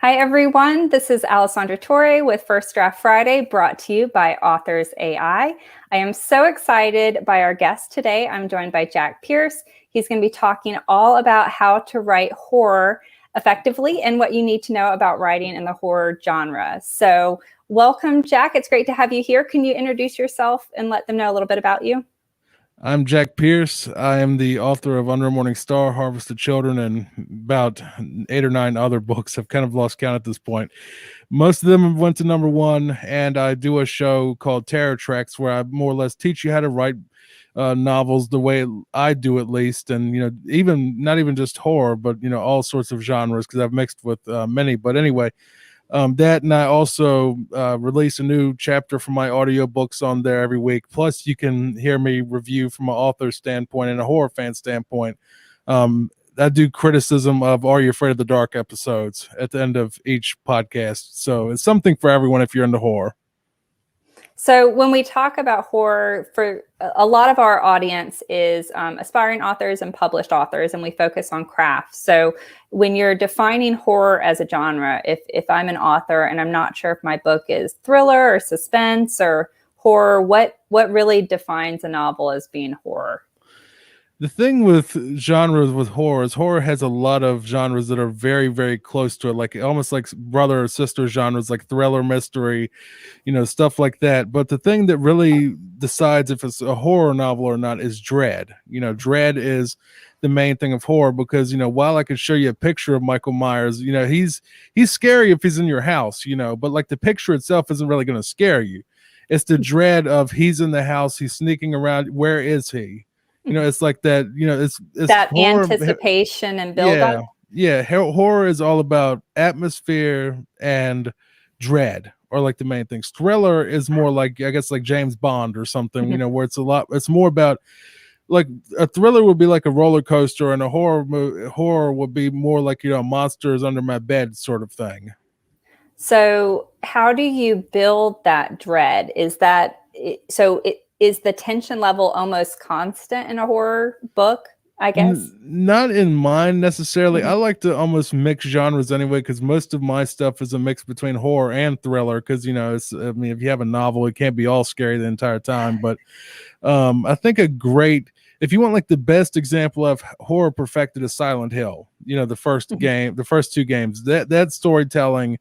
Hi, everyone. This is Alessandra Torre with First Draft Friday, brought to you by Authors AI. I am so excited by our guest today. I'm joined by Jack Pierce. He's going to be talking all about how to write horror effectively and what you need to know about writing in the horror genre. So welcome, Jack. It's great to have you here. Can you introduce yourself and let them know a little bit about you? I'm Jack Pierce. I am the author of Under Morning Star, Harvested Children, and about 8 or 9 other books. I've kind of lost count at this point. Most of them went to #1, and I do a show called Terror Tracks where I more or less teach you how to write novels the way I do, at least, and even not even just horror, but all sorts of genres because I've mixed with many. But anyway, that, and I also release a new chapter from my audiobooks on there every week. Plus, you can hear me review from an author standpoint and a horror fan standpoint. I do criticism of Are You Afraid of the Dark episodes at the end of each podcast. So it's something for everyone if you're into horror. So when we talk about horror, for a lot of our audience is aspiring authors and published authors, and we focus on craft. So when you're defining horror as a genre, if I'm an author and I'm not sure if my book is thriller or suspense or horror, what really defines a novel as being horror? The thing with genres with horror is horror has a lot of genres that are very, very close to it, like almost like brother or sister genres, like thriller, mystery, stuff like that. But the thing that really decides if it's a horror novel or not is dread. Dread is the main thing of horror because while I could show you a picture of Michael Myers, he's scary if he's in your house, but like the picture itself isn't really going to scare you. It's the dread of he's in the house, he's sneaking around, where is he? It's like that. It's That horror, anticipation and build-up. yeah. Horror is all about atmosphere and dread, or like the main things. Thriller is more like, I guess, like James Bond or something. Where it's more about, like, a thriller would be like a roller coaster, and a horror would be more like monsters under my bed sort of thing. So how do you build that dread? Is the tension level almost constant in a horror book, I guess? Not in mine necessarily. Mhm. I like to almost mix genres anyway, because most of my stuff is a mix between horror and thriller. Because I mean, if you have a novel, it can't be all scary the entire time. But I think if you want like the best example of horror perfected is Silent Hill. The first game, the first 2 games, that storytelling,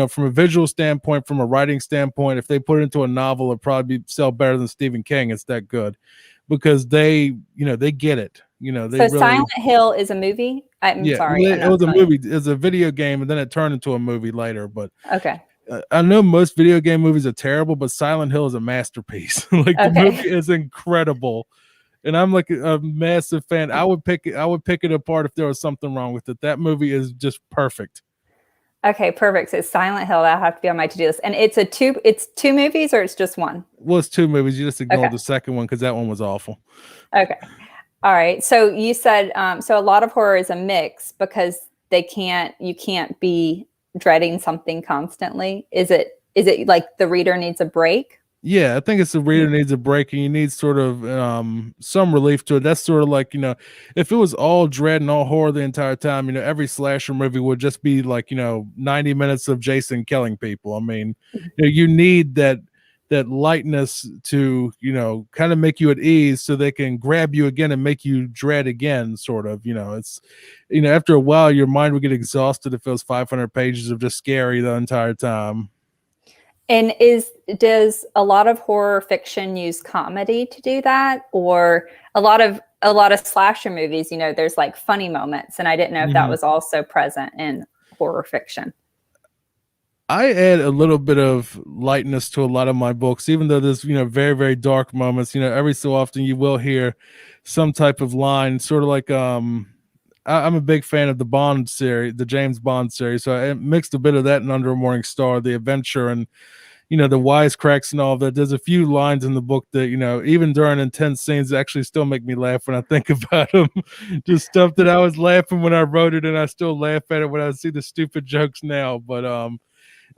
from a visual standpoint, from a writing standpoint, if they put it into a novel, it'd probably sell better than Stephen King. It's that good because they get it. They So really. Silent Hill is a movie? I'm Yeah, sorry, I'm it not was a familiar. movie. It was a video game, and then it turned into a movie later. But Okay. I know most video game movies are terrible, but Silent Hill is a masterpiece. Like, the Okay. movie is incredible, and I'm like a massive fan. I would pick it apart if there was something wrong with it. That movie is just perfect. Okay, perfect. So Silent Hill, that'll have to be on my to-do list. And it's two movies, or it's just one? Well, it's 2 movies. You just ignored Okay. the second one because that one was awful. Okay. All right. So you said so a lot of horror is a mix because you can't be dreading something constantly. Is it like the reader needs a break? Yeah, I think it's the reader needs a break, and you need sort of some relief to it. That's sort of like, if it was all dread and all horror the entire time, every slasher movie would just be like, 90 minutes of Jason killing people. I mean, you need that lightness to, kind of make you at ease so they can grab you again and make you dread again, sort of. It's, after a while your mind would get exhausted if it was 500 pages of just scary the entire time. And does a lot of horror fiction use comedy to do that, or a lot of slasher movies? There's like funny moments, and I didn't know if that was also present in horror fiction. I add a little bit of lightness to a lot of my books, even though there's very, very dark moments. Every so often you will hear some type of line, sort of like I'm a big fan of the Bond series, the James Bond series, so I mixed a bit of that in Under a Morning Star, the adventure, and the wisecracks and all that. There's a few lines in the book that even during intense scenes actually still make me laugh when I think about them. Just stuff that I was laughing when I wrote it, and I still laugh at it when I see the stupid jokes now. But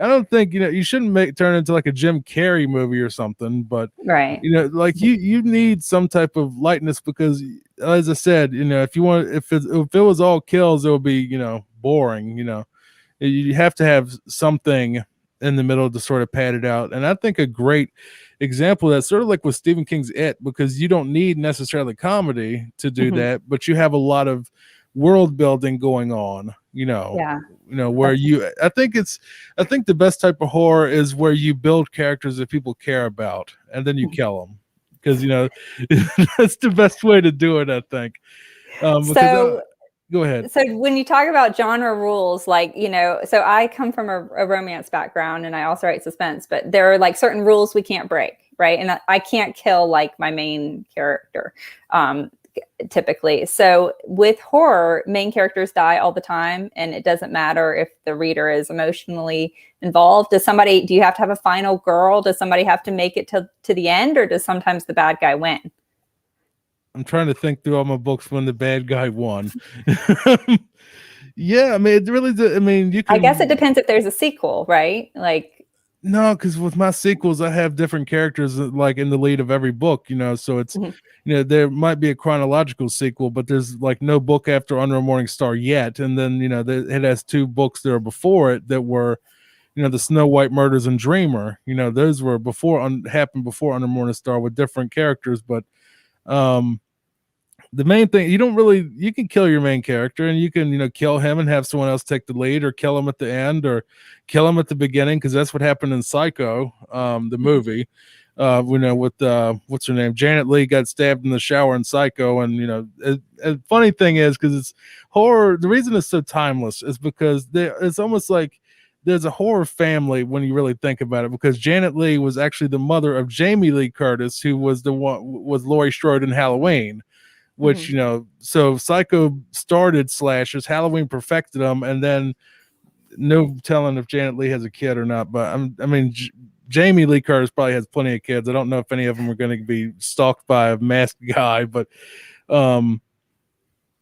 I don't think you shouldn't turn it into like a Jim Carrey movie or something, but Right. like you need some type of lightness because, as I said, if it was all kills, it would be boring. You have to have something in the middle to sort of pad it out. And I think a great example of that's sort of like with Stephen King's It, because you don't need necessarily comedy to do Mhm. that, but you have a lot of world building going on, Yeah. where I think the best type of horror is where you build characters that people care about and then you Mhm. kill them, because that's the best way to do it, I think. Because So go ahead. So when you talk about genre rules, like, so I come from a romance background and I also write suspense, but there are like certain rules we can't break, right? And I can't kill like my main character, typically. So with horror, main characters die all the time, and it doesn't matter if the reader is emotionally involved. Do you have to have a final girl? Does somebody have to make it to the end, or does sometimes the bad guy win? I'm trying to think through all my books when the bad guy won. Yeah, I mean, it really. I mean, you can. I guess it depends if there's a sequel, right? Like, no, because with my sequels, I have different characters like in the lead of every book. So it's mhm, there might be a chronological sequel, but there's like no book after Under a Morning Star yet, and then it has two books that are before it that were the Snow White Murders and Dreamer. Those were happened before Under Morning Star with different characters, but um the main thing, you can kill your main character, and you can kill him and have someone else take the lead, or kill him at the end, or kill him at the beginning, because that's what happened in Psycho, the movie. With what's her name, Janet Leigh got stabbed in the shower in Psycho. And a funny thing is, because it's horror, the reason it's so timeless is because it's almost like there's a horror family when you really think about it, because Janet Leigh was actually the mother of Jamie Lee Curtis, who was the one was Laurie Strode in Halloween, which mhm. so Psycho started slashers, Halloween perfected them, and then no telling if Janet Leigh has a kid or not. But Jamie Lee Curtis probably has plenty of kids. I don't know if any of them are going to be stalked by a masked guy, but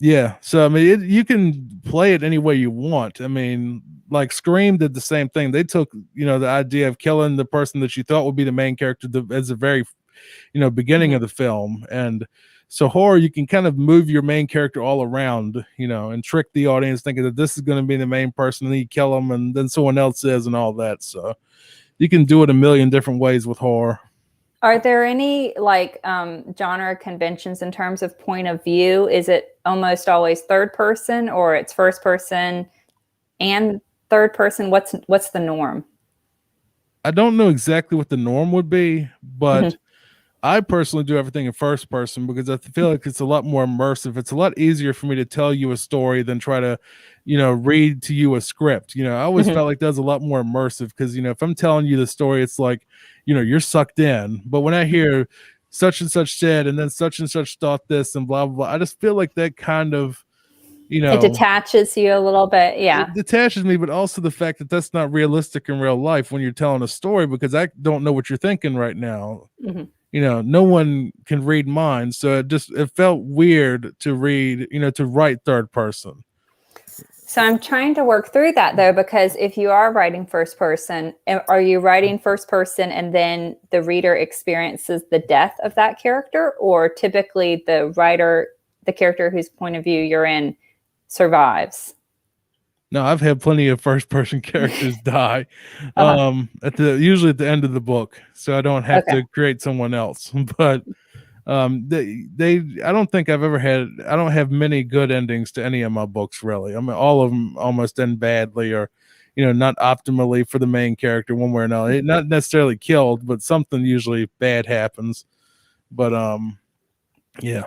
yeah. So I mean, you can play it any way you want. I mean, like Scream did the same thing. They took the idea of killing the person that you thought would be the main character as a very beginning of the film. And so horror, you can kind of move your main character all around, and trick the audience thinking that this is going to be the main person, and then you kill them and then someone else is, and all that. So you can do it a million different ways with horror. Are there any like genre conventions in terms of point of view? Is it almost always third person, or it's first person and third person? What's the norm? I don't know exactly what the norm would be, but Mhm, I personally do everything in first person, because I feel like it's a lot more immersive. It's a lot easier for me to tell you a story than try to, read to you a script. I always mhm, felt like that's a lot more immersive, because, if I'm telling you the story, it's like, you're sucked in. But when I hear such and such said, and then such and such thought this and blah, blah, blah, I just feel like that kind of, it detaches you a little bit. Yeah. it detaches me, but also the fact that that's not realistic in real life when you're telling a story, because I don't know what you're thinking right now. Mhm. No one can read minds, so it felt weird to read, to write third person. So I'm trying to work through that though, because if you are writing first person, are you writing first person and then the reader experiences the death of that character, or typically the character whose point of view you're in survives? No, I've had plenty of first person characters die, Uh-huh. usually at the end of the book, so I don't have Okay. to create someone else. But I don't think I don't have many good endings to any of my books, really. I mean, all of them almost end badly, or not optimally for the main character one way or another. Not necessarily killed, but something usually bad happens. But yeah.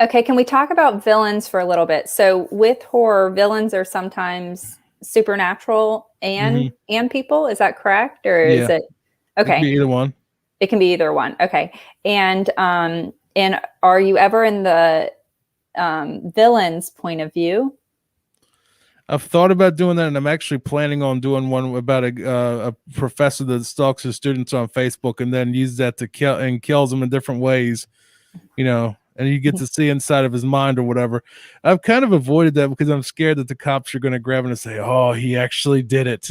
Okay, can we talk about villains for a little bit? So with horror, villains are sometimes supernatural Hmm. and people. Is that correct? Or is Yeah, it it could be okay? either one. It can be either one. Okay. And are you ever in the villain's point of view? I've thought about doing that, and I'm actually planning on doing one about a professor that stalks his students on Facebook, and then uses that to kills them in different ways. And you get to see inside of his mind or whatever. I've kind of avoided that because I'm scared that the cops are going to grab him and say, "Oh, he actually did it,"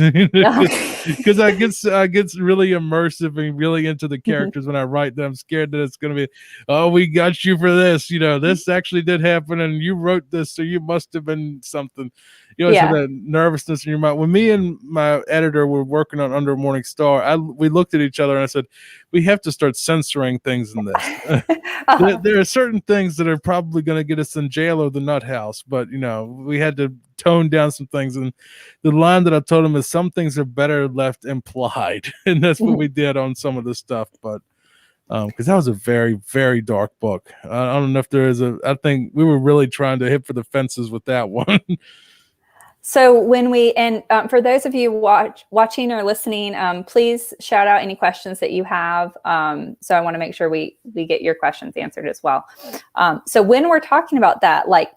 because I get really immersive and really into the characters when I write them. I'm scared that it's going to be, "Oh, we got you for this." This actually did happen, and you wrote this, so you must have been something. you always have that nervousness in your mind. When me and my editor were working on Under Morning Star, we looked at each other and I said, we have to start censoring things in this. There are certain things that are probably going to get us in jail or the nut house, but we had to tone down some things. And the line that I told him is, some things are better left implied. And that's what we did on some of this stuff. But because that was a very, very dark book. I don't know if there is I think we were really trying to hit for the fences with that one. So for those of you watching or listening, please shout out any questions that you have. So I want to make sure we get your questions answered as well. So when we're talking about that, like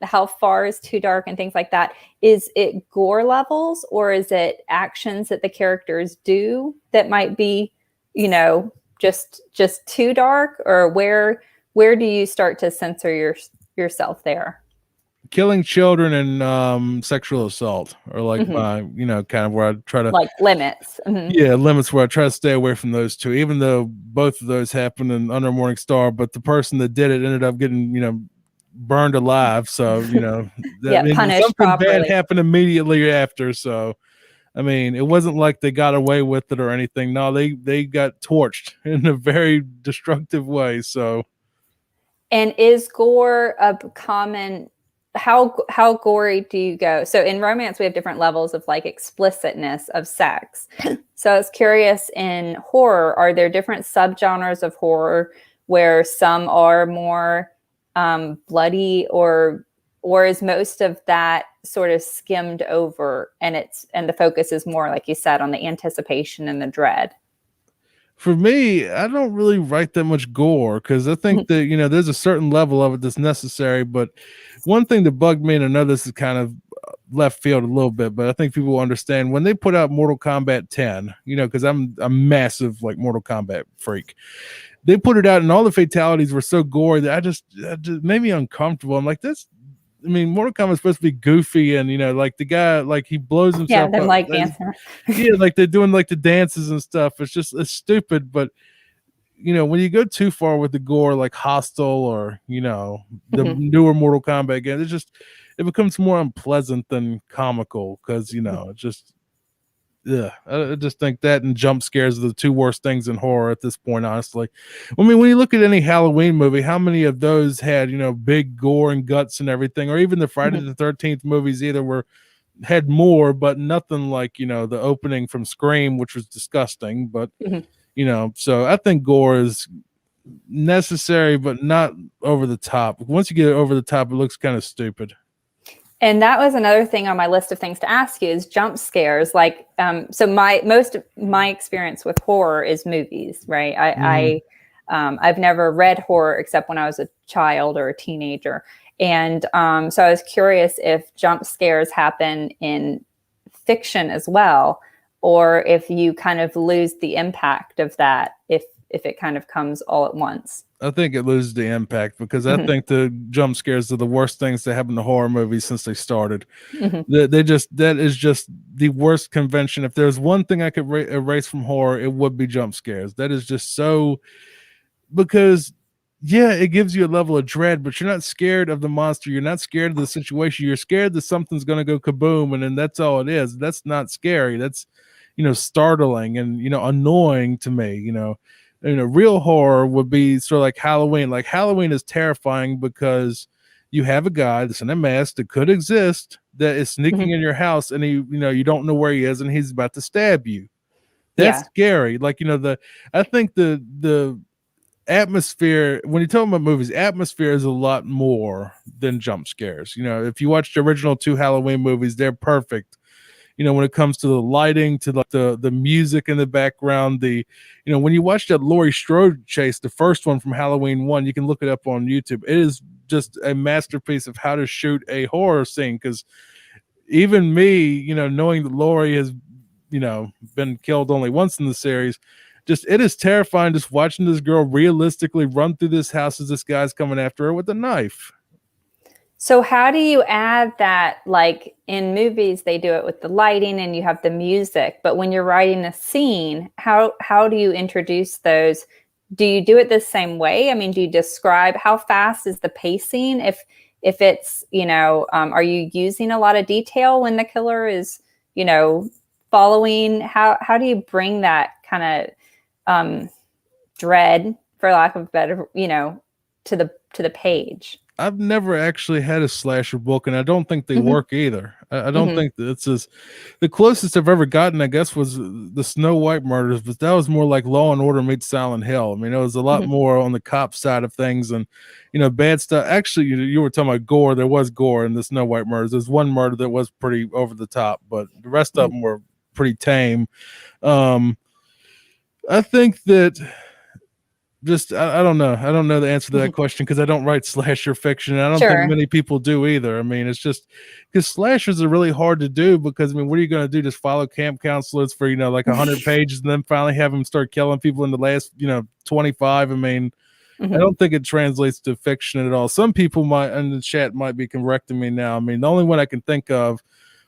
how far is too dark and things like that, is it gore levels or is it actions that the characters do that might be, just too dark, or where do you start to censor yourself there? Killing children and sexual assault are like my, kind of where I try to like limits. Yeah, limits where I try to stay away from those two, even though both of those happened in Under Morning Star, but the person that did it ended up getting, burned alive. So, punished something properly. bad happened immediately after. So, I mean, it wasn't like they got away with it or anything. No, they got torched in a very destructive way. So, and is gore a common? How gory do you go? So in romance, we have different levels of like explicitness of sex. So I was curious, in horror, are there different subgenres of horror where some are more bloody, or is most of that sort of skimmed over, and the focus is more, like you said, on the anticipation and the dread? For me, I don't really write that much gore because I think that, there's a certain level of it that's necessary. But one thing that bugged me, and I know this is kind of left field a little bit, but I think people will understand when they put out Mortal Kombat 10, because I'm a massive like Mortal Kombat freak. They put it out and all the fatalities were so gory that it just made me uncomfortable. I'm like, Mortal Kombat is supposed to be goofy, and like the guy, like he blows himself them up. like dancing. Like they're doing like the dances and stuff. It's stupid. But when you go too far with the gore, like Hostile or the newer Mortal Kombat game, it becomes more unpleasant than comical because it just. Yeah, I just think that and jump scares are the two worst things in horror at this point, honestly. I mean, when you look at any Halloween movie, how many of those had, big gore and guts and everything, or even the Friday the 13th movies had more, but nothing like, the opening from Scream, which was disgusting. But, so I think gore is necessary, but not over the top. Once you get it over the top, it looks kind of stupid. And that was another thing on my list of things to ask you, is jump scares. Like, so most of my experience with horror is movies, right? I've never read horror except when I was a child or a teenager. And so I was curious if jump scares happen in fiction as well, or if you kind of lose the impact of that if it kind of comes all at once. I think it loses the impact because I think the jump scares are the worst things that happen to horror movies since they started. That is just the worst convention. If there's one thing I could erase from horror, it would be jump scares. That is just so, because it gives you a level of dread, but you're not scared of the monster. You're not scared of the situation. You're scared that something's going to go kaboom, and then that's all it is. That's not scary. That's, startling and, annoying to me, real horror would be sort of like Halloween. Like Halloween is terrifying because you have a guy that's in a mask that could exist that is sneaking in your house, and he, you don't know where he is, and he's about to stab you. That's scary. Like, I think the atmosphere, when you're talking about movies, atmosphere is a lot more than jump scares. If you watch the original 2 Halloween movies, they're perfect. When it comes to the lighting, to like the music in the background, when you watch that Laurie Strode chase, the first one from Halloween 1, you can look it up on YouTube. It is just a masterpiece of how to shoot a horror scene. Because even me, knowing that Laurie has, been killed only once in the series, it is terrifying just watching this girl realistically run through this house as this guy's coming after her with a knife. So how do you add that? Like in movies, they do it with the lighting and you have the music, but when you're writing a scene, how do you introduce those? Do you do it the same way? I mean, do you describe how fast is the pacing? if it's, are you using a lot of detail when the killer is, following? How do you bring that kind of dread, for lack of better, to the page? I've never actually had a slasher book, and I don't think they work either. I don't think that it's as the closest I've ever gotten, I guess, was the Snow White murders, but that was more like Law and Order meets Silent Hill. I mean, it was a lot more on the cop side of things, and bad stuff. Actually, you were talking about gore. There was gore in the Snow White murders. There's one murder that was pretty over the top, but the rest of them were pretty tame. I think that. I don't know. I don't know the answer to that question because I don't write slasher fiction. And I don't think many people do either. I mean, it's just because slashers are really hard to do because, I mean, what are you going to do? Just follow camp counselors for, like 100 pages and then finally have them start killing people in the last, 25. I mean, I don't think it translates to fiction at all. Some people might, in the chat, might be correcting me now. I mean, the only one I can think of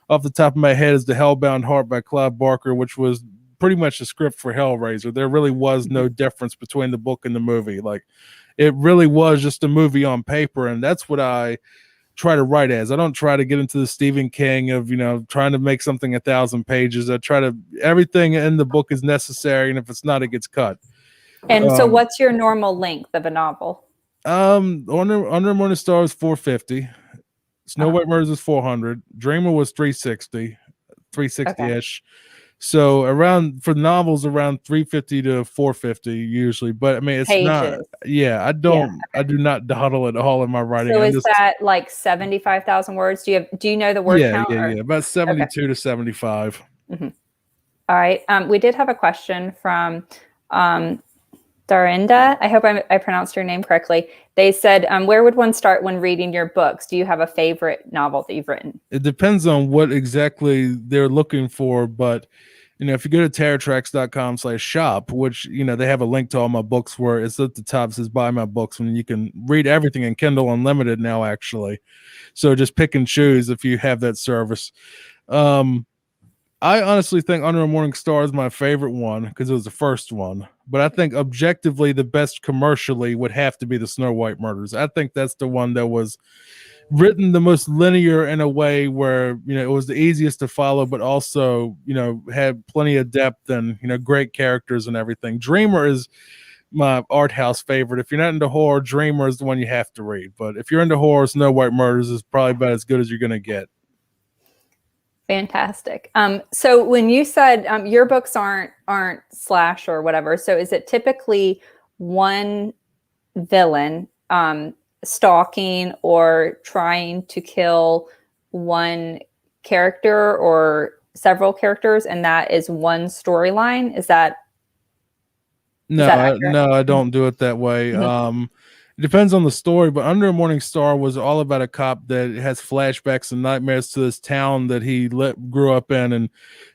off the top of my head is The Hellbound Heart by Clive Barker, which was pretty much a script for Hellraiser. There really was no difference between the book and the movie. Like, it really was just a movie on paper, and that's what I try to write as. I don't try to get into the Stephen King of, trying to make something 1,000 pages. I try to, everything in the book is necessary, and if it's not, it gets cut. And so what's your normal length of a novel? Under Morning Star is 450. Snow White Murders is 400. Dreamer was 360-ish. Okay. So for novels, around 350 to 450 usually. But I mean, it's pages. Not. Yeah, I don't. I do not dawdle at all in my writing. So is that like 75,000 words? Do you know the word count? Yeah, about 72 to 75. All right. We did have a question from Darinda. I hope I pronounced your name correctly. They said, where would one start when reading your books? Do you have a favorite novel that you've written? It depends on what exactly they're looking for, but if you go to terrortracks.com/shop, which, they have a link to all my books where it's at the top, says buy my books, and you can read everything in Kindle Unlimited now, actually. So just pick and choose if you have that service. I honestly think Under a Morning Star is my favorite one because it was the first one. But I think objectively the best commercially would have to be the Snow White Murders. I think that's the one that was written the most linear in a way where, it was the easiest to follow, but also, had plenty of depth and, great characters and everything. Dreamer is my art house favorite. If you're not into horror, Dreamer is the one you have to read. But if you're into horror, Snow White Murders is probably about as good as you're going to get. Fantastic. So when you said your books aren't slash or whatever, so is it typically one villain stalking or trying to kill one character or several characters, and that is one storyline? Is that no, I don't do it that way. It depends on the story, but Under a Morning Star was all about a cop that has flashbacks and nightmares to this town that he grew up in and,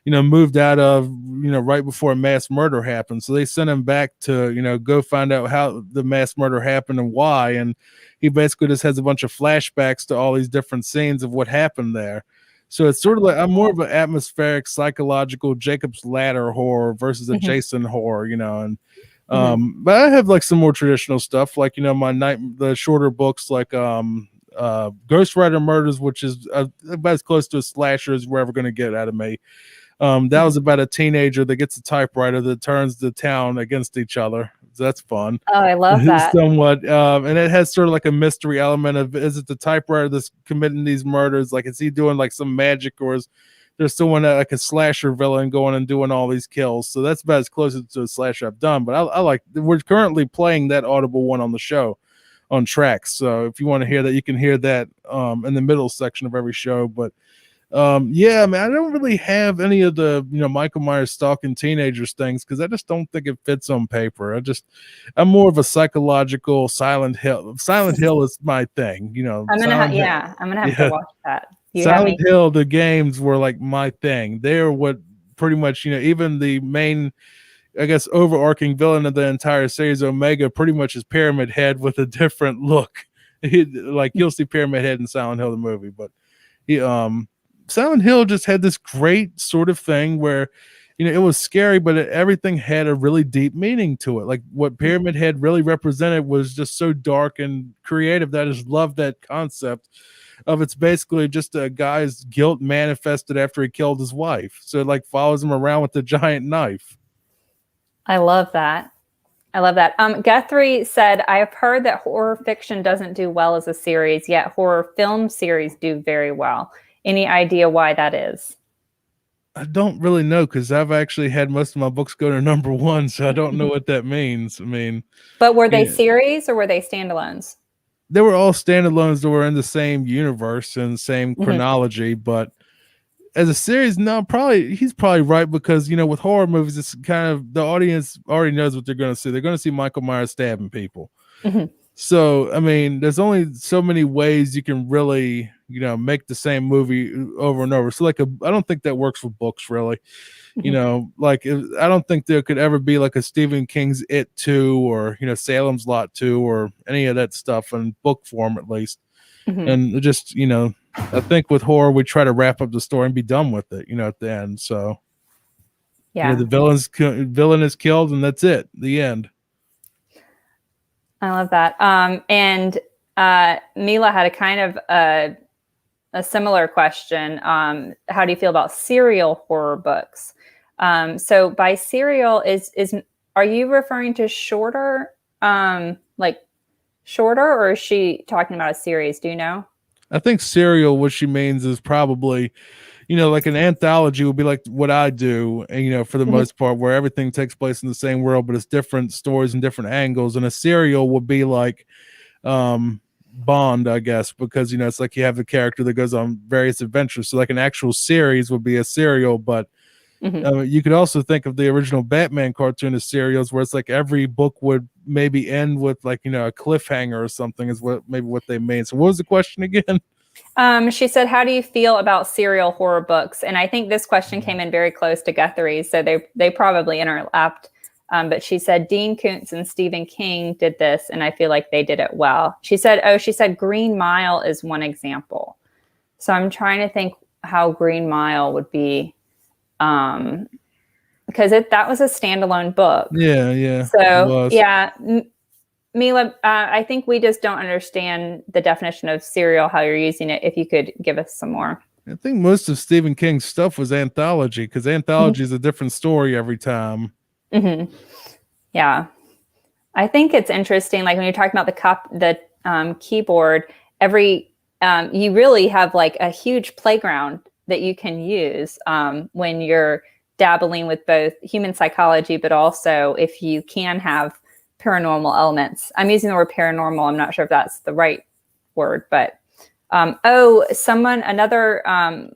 moved out of, right before a mass murder happened. So they sent him back to, go find out how the mass murder happened and why. And he basically just has a bunch of flashbacks to all these different scenes of what happened there. So it's sort of like, I'm more of an atmospheric, psychological Jacob's Ladder horror versus a Jason horror, and but I have like some more traditional stuff, like the shorter books, like Ghostwriter Murders, which is about as close to a slasher as we're ever going to get out of me. That was about a teenager that gets a typewriter that turns the town against each other. So that's fun. Oh, I love that. Somewhat. And it has sort of like a mystery element of, is it the typewriter that's committing these murders? Like, is he doing like some magic, or is there's someone like a slasher villain going and doing all these kills? So that's about as close to a slasher I've done. But I like, we're currently playing that Audible one on the show on tracks. So if you want to hear that, you can hear that in the middle section of every show. But yeah, I mean, I don't really have any of the, Michael Myers stalking teenagers things because I just don't think it fits on paper. I'm more of a psychological Silent Hill. Silent Hill is my thing, I'm gonna have to watch that. Silent Hill, the games were like my thing. They're what pretty much, even the main, I guess, overarching villain of the entire series, Omega, pretty much is Pyramid Head with a different look. Like, you'll see Pyramid Head in Silent Hill the movie, but Silent Hill just had this great sort of thing where it was scary, but everything had a really deep meaning to it. Like what Pyramid Head really represented was just so dark and creative that I just love that concept of it's basically just a guy's guilt manifested after he killed his wife. So it like follows him around with a giant knife. I love that. I love that. Guthrie said, I've heard that horror fiction doesn't do well as a series, yet horror film series do very well. Any idea why that is? I don't really know because I've actually had most of my books go to number one, so I don't know what that means. I mean, but were they series or were they standalones? They were all standalones that were in the same universe and same chronology, but as a series, no, he's probably right because with horror movies, it's kind of the audience already knows what they're going to see. They're going to see Michael Myers stabbing people. So I mean, there's only so many ways you can really make the same movie over and over. So like I don't think that works for books really. Like I don't think there could ever be like a Stephen King's It 2 or Salem's Lot 2 or any of that stuff in book form at least. And just I think with horror we try to wrap up the story and be done with it at the end. So the villain is killed and that's it, the end. I love that. And Mila had a kind of a similar question. How do you feel about serial horror books? So by serial are you referring to shorter, shorter, or is she talking about a series? Do you know? I think serial, what she means is probably, like an anthology would be like what I do, and for the most part, where everything takes place in the same world, but it's different stories and different angles. And a serial would be like Bond, I guess, because it's like you have the character that goes on various adventures. So like an actual series would be a serial, but you could also think of the original Batman cartoon as serials, where it's like every book would maybe end with like a cliffhanger or something is what they mean. So what was the question again? She said, how do you feel about serial horror books? And I think this question came in very close to Guthrie's, so they probably interlapped. But she said Dean Koontz and Stephen King did this, and I feel like they did it well. She said Green Mile is one example. So I'm trying to think how Green Mile would be, because that was a standalone book. Yeah. So yeah, Mila, I think we just don't understand the definition of serial, how you're using it. If you could give us some more. I think most of Stephen King's stuff was anthology, because anthology is a different story every time. Yeah, I think it's interesting. Like when you're talking about the keyboard, you really have like a huge playground that you can use when you're dabbling with both human psychology, but also if you can have paranormal elements. I'm using the word paranormal. I'm not sure if that's the right word, but another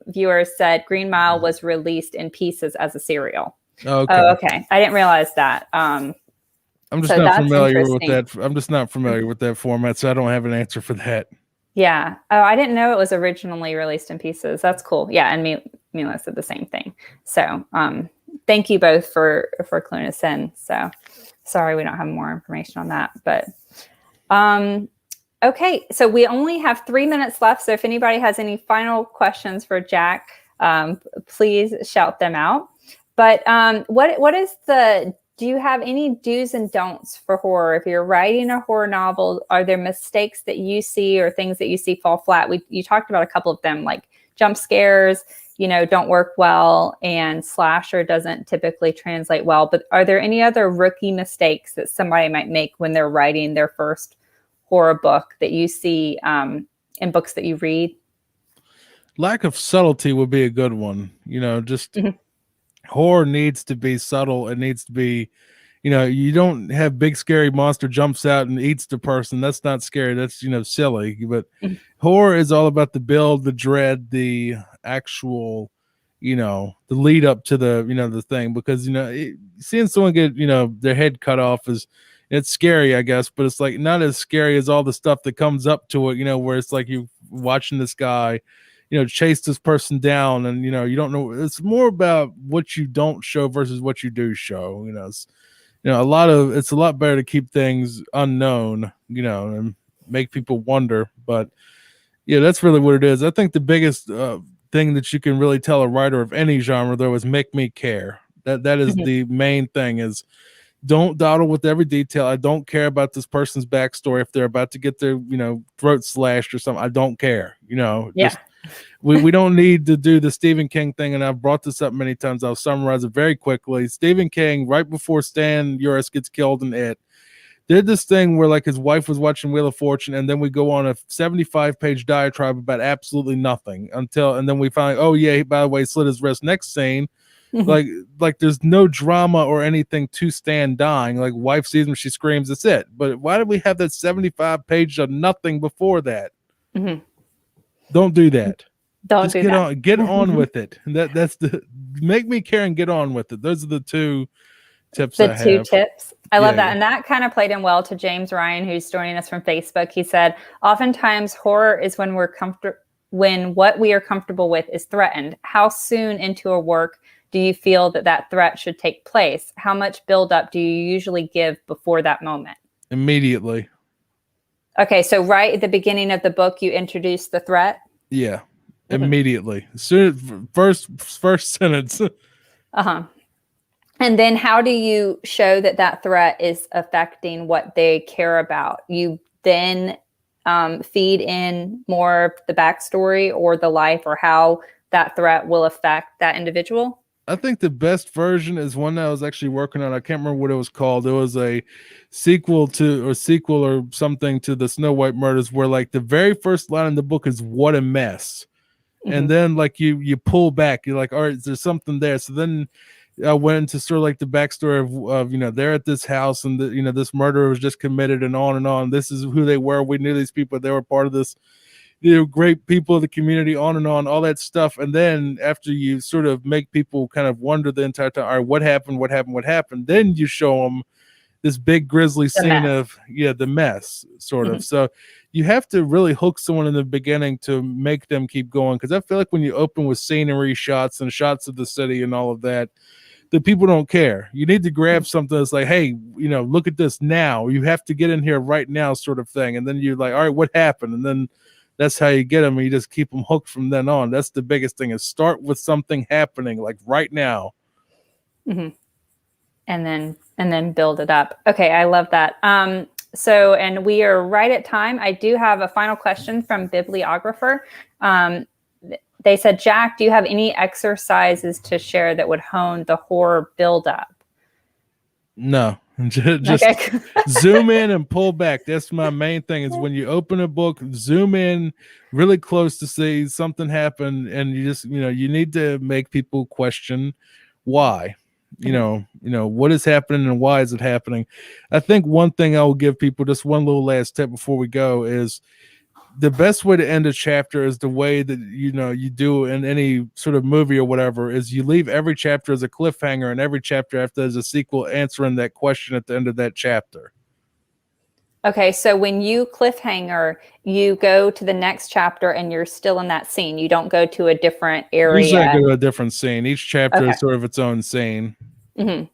viewer said Green Mile was released in pieces as a serial. Okay. I didn't realize that. I'm just not familiar with that. I'm just not familiar with that format, so I don't have an answer for that. Yeah. Oh, I didn't know it was originally released in pieces. That's cool. Yeah, and Mila said the same thing. So, thank you both for cluing us in. So, sorry we don't have more information on that, but okay. So we only have 3 minutes left. So if anybody has any final questions for Jack, please shout them out. But do you have any do's and don'ts for horror? If you're writing a horror novel, are there mistakes that you see or things that you see fall flat? You talked about a couple of them, like jump scares, don't work well, and slasher doesn't typically translate well. But are there any other rookie mistakes that somebody might make when they're writing their first horror book that you see in books that you read? Lack of subtlety would be a good one. Horror needs to be subtle. It needs to be, you don't have big scary monster jumps out and eats the person. That's not scary. That's, silly. But horror is all about the build, the dread, the actual, the lead up to the, the thing. Because, seeing someone get, their head cut off it's scary, I guess, but it's like not as scary as all the stuff that comes up to it, where it's like you watching this guy chase this person down, and you don't know. It's more about what you don't show versus what you do show. It's a lot better to keep things unknown, and make people wonder. But yeah, that's really what it is. I think the biggest thing that you can really tell a writer of any genre, though, is make me care. That is the main thing, is don't dawdle with every detail. I don't care about this person's backstory. If they're about to get their, throat slashed or something, I don't care. Just we don't need to do the Stephen King thing. And I've brought this up many times. I'll summarize it very quickly. Stephen King, right before Stan Uris gets killed in It, did this thing where like his wife was watching Wheel of Fortune, and then we go on a 75-page diatribe about absolutely nothing and then we find, oh yeah, by the way, he slit his wrist. Next scene, like there's no drama or anything to Stan dying. Like, wife sees him, she screams, that's it. But why did we have that 75-page of nothing before that? Don't do that. Don't do that. Get on with it. That's the make me care and get on with it. Those are the two tips I have. The two tips. I love that. And that kind of played in well to James Ryan, who's joining us from Facebook. He said, oftentimes horror is when what we are comfortable with is threatened. How soon into a work do you feel that threat should take place? How much buildup do you usually give before that moment? Immediately. Okay, so right at the beginning of the book, you introduce the threat? Yeah, immediately. Soon, first sentence. And then how do you show that threat is affecting what they care about? You then feed in more of the backstory or the life or how that threat will affect that individual? I think the best version is one that I was actually working on. I can't remember what it was called. It was a sequel or something to the Snow White murders, where like the very first line in the book is "what a mess," and then like you pull back. You're like, all right, there's something there. So then I went into sort of like the backstory of they're at this house and this murder was just committed and on and on. This is who they were. We knew these people. They were part of this. Great people of the community, on and on, all that stuff. And then after you sort of make people kind of wonder the entire time, all right, what happened? Then you show them this big grisly scene of the mess, sort of. So you have to really hook someone in the beginning to make them keep going. Because I feel like when you open with scenery shots and shots of the city and all of that, the people don't care. You need to grab something that's like, hey, look at this now. You have to get in here right now, sort of thing. And then you're like, all right, what happened? And then that's how you get them, and you just keep them hooked from then on. That's the biggest thing, is start with something happening like right now. And then build it up. Okay, I love that. And we are right at time. I do have a final question from Bibliographer. They said, Jack, do you have any exercises to share that would hone the horror buildup? No. Just zoom in and pull back. That's my main thing, is when you open a book, zoom in really close to see something happen, and you just you need to make people question why. What is happening and why is it happening. I think one thing I will give people, just one little last tip before we go, is the best way to end a chapter is the way that you do in any sort of movie or whatever, is you leave every chapter as a cliffhanger, and every chapter after there's a sequel answering that question at the end of that chapter. Okay, so when you cliffhanger, you go to the next chapter and you're still in that scene. You don't go to a different area. Usually I go to a different scene. Each chapter is sort of its own scene. All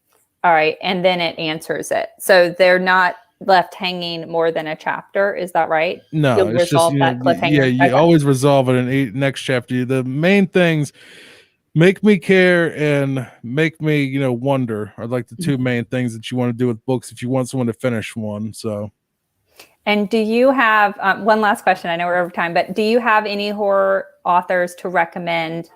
right, and then it answers it. So they're not left hanging more than a chapter, is that right? No, you'll it's resolve just that cliffhanger. you always resolve it in each next chapter. The main things make me care and make me wonder are like the two main things that you want to do with books if you want someone to finish one. So, and do you have one last question? I know we're over time, but do you have any horror authors to recommend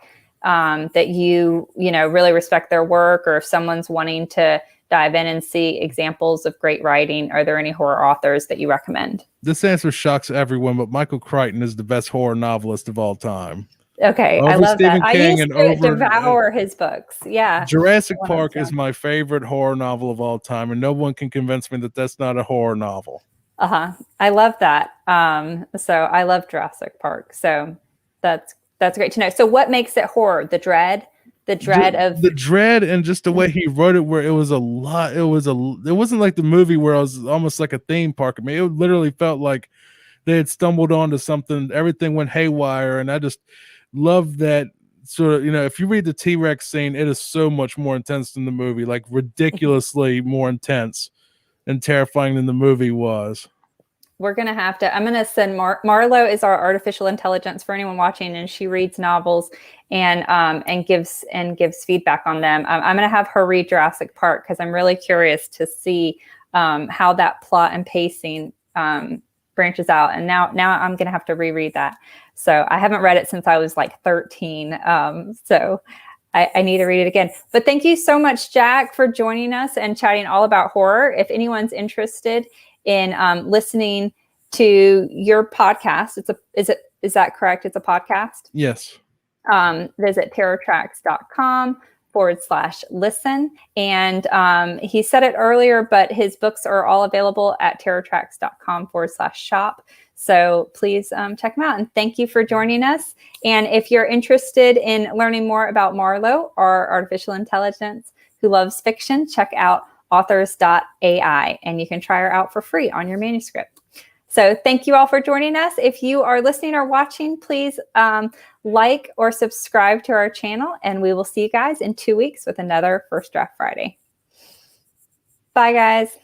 that you really respect their work, or if someone's wanting to dive in and see examples of great writing, are there any horror authors that you recommend? This answer shocks everyone, but Michael Crichton is the best horror novelist of all time. Okay, I love Stephen that. King, I used to devour his books. Yeah. Jurassic Park is my favorite horror novel of all time, and no one can convince me that that's not a horror novel. I love that. So I love Jurassic Park. So that's great to know. So what makes it horror? The dread and just the way he wrote it, where it was a lot. It wasn't like the movie where it was almost like a theme park. I mean, it literally felt like they had stumbled onto something. Everything went haywire, and I just love that sort of, if you read the T-Rex scene, it is so much more intense than the movie, like ridiculously more intense and terrifying than the movie was. we're going to have to, I'm going to send Marlo is our artificial intelligence for anyone watching, and she reads novels and gives feedback on them. I'm going to have her read Jurassic Park because I'm really curious to see how that plot and pacing branches out. And now I'm going to have to reread that. So I haven't read it since I was like 13. So I need to read it again. But thank you so much, Jack, for joining us and chatting all about horror. If anyone's interested in listening to your podcast, is that correct? It's a podcast? Yes. Visit terrortracks.com/listen. And he said it earlier, but his books are all available at terrortracks.com/shop. So please check them out. And thank you for joining us. And if you're interested in learning more about Marlo, our artificial intelligence who loves fiction, check out authors.ai, and you can try her out for free on your manuscript. So thank you all for joining us. If you are listening or watching, please like or subscribe to our channel, and we will see you guys in 2 weeks with another First Draft Friday. Bye, guys.